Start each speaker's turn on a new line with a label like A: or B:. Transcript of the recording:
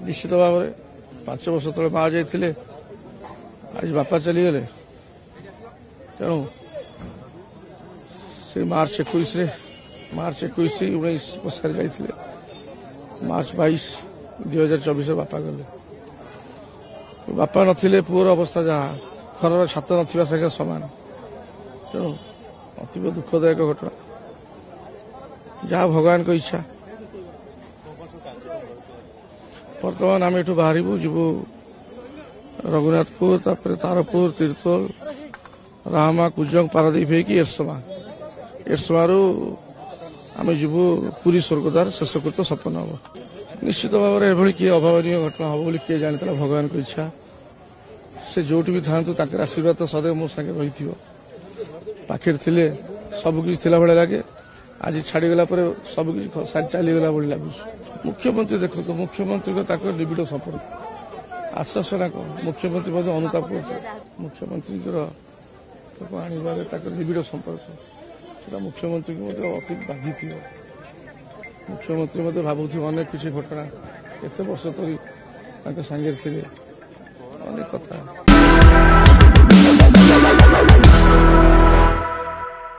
A: निश्चित भाव में 5 वर्ष तले माँ जाइए आज बापा चलीगले तेणु से मार्च 21 19 मसीह जाइए मार्च 22 2024 बापा गले तो बापा नथिले पुअर अवस्था जहाँ घर छात ना संगे सामान तेणु अतीव दुखदायक घटना जहाँ भगवान को इच्छा बर्तमान आम एठू बाहरबू जीवु रघुनाथपुर तापर तारपुर तीर्थोल राहमा कुजंग पारादीप होगी एरसमारू आम जीवु पुरी स्वर्गद्वार शेषकृत सपन हम निश्चित भाव में एभली किए अभावनीय घटना हम बोली किए जानी भगवान को इच्छा से जोटी भी था आशीर्वाद तो सदैव मो संगे रही पाखे थे सबकि थी भाई लगे आज छाड़गला सबकि चलीगला भाई लगुच मुख्यमंत्री देखो मुख्यमंत्री को निबिड़ संपर्क आश्वासना कौन मुख्यमंत्री अनुताप कर मुख्यमंत्री आने निबिड़ संपर्क से मुख्यमंत्री को अति बाधि थी मुख्यमंत्री भावुथ अनेक किसी घटना केते वर्ष धरी सागे थे अनेक कथा।